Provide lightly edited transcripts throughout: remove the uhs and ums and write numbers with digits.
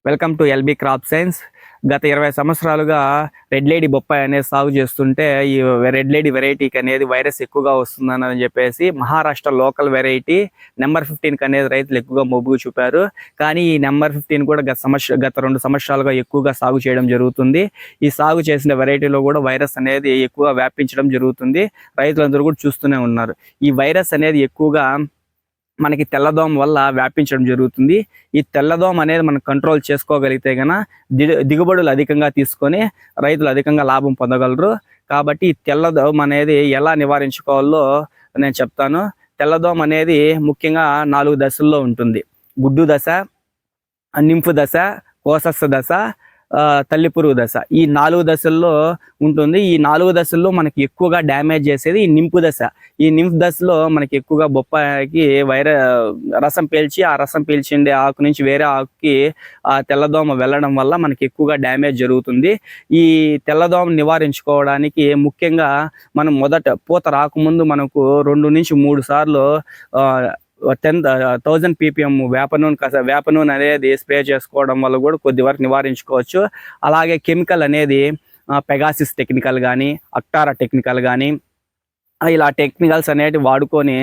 Welcome to LB crop science. గత 20 సంవత్సరాలుగా red lady బొప్పాయి అనేది సాగు చేస్తుంటే ఈ రెడ్ లేడీ వెరైటీకి అనేది వైరస్ ఎక్కువగా వస్తుందని చెప్పేసి మహారాష్ట్ర లోకల్ వెరైటీ నెంబర్ 15కి అనేది రైతులు ఎక్కువగా మొగ్గు చూపారు. కానీ ఈ నెంబర్ 15 కూడా గత 2 సంవత్సరాలుగా ఎక్కువగా సాగు చేయడం జరుగుతుంది. ఈ సాగు చేసిన వెరైటీలో కూడా వైరస్ అనేది ఎక్కువగా వ్యాపించడం జరుగుతుంది. రైతులందరూ కూడా చూస్తూనే ఉన్నారు. ఈ వైరస్ అనేది ఎక్కువగా మనకి తెల్లదోమ వల్ల వ్యాపించడం జరుగుతుంది. ఈ తెల్లదోమ అనేది మనం కంట్రోల్ చేసుకోగలిగితే గన దిగుబడులు అధికంగా తీసుకొని రైతులు అధికంగా లాభం పొందగలరు. కాబట్టి ఈ తెల్లదోమ అనేది ఎలా నివారించుకోవాలో నేను చెప్తాను. తెల్లదోమ అనేది ముఖ్యంగా 4 దశల్లో ఉంటుంది. గుడ్డు దశ, నింపు దశ, కోసస్స దశ, తల్లి పురుగు దశ. ఈ 4 దశల్లో ఉంటుంది. ఈ 4 దశల్లో మనకి ఎక్కువగా డ్యామేజ్ చేసేది ఈ నింపు దశ. ఈ నింపు దశలో మనకి ఎక్కువగా బొప్పాయికి రసం పీల్చి ఆ రసం పీల్చిండే ఆకు నుంచి వేరే ఆకుకి ఆ తెల్లదోమ వెళ్ళడం వల్ల మనకి ఎక్కువగా డ్యామేజ్ జరుగుతుంది. ఈ తెల్లదోమ నివారించుకోవడానికి ముఖ్యంగా మనం మొదట పూత రాకముందు మనకు 2 నుంచి 3 సార్లు 10,000 ppm వేప నూనె అనేది స్ప్రే చేసుకోవడం వల్ల కూడా కొద్ది వరకు నివారించుకోవచ్చు. అలాగే కెమికల్ అనేది పెగాసిస్ టెక్నికల్ కానీ, అక్టారా టెక్నికల్ కానీ, ఇలా టెక్నికల్స్ అనేవి వాడుకొని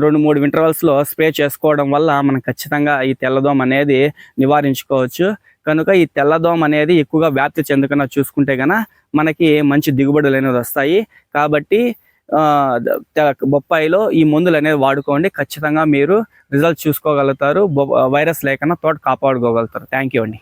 2-3 ఇంటర్వల్స్లో స్ప్రే చేసుకోవడం వల్ల మనం ఖచ్చితంగా ఈ తెల్లదోమ అనేది నివారించుకోవచ్చు. కనుక ఈ తెల్లదోమ అనేది ఎక్కువగా వ్యాప్తి చెందకుండా చూసుకుంటే కనుక మనకి మంచి దిగుబడులు అనేవి వస్తాయి. కాబట్టి బొప్పాయిలో ఈ మందులు అనేది వాడుకోండి. ఖచ్చితంగా మీరు రిజల్ట్ చూసుకోగలుగుతారు. వైరస్ లేకుండా తోట కాపాడుకోగలుగుతారు. థ్యాంక్ యూ అండి.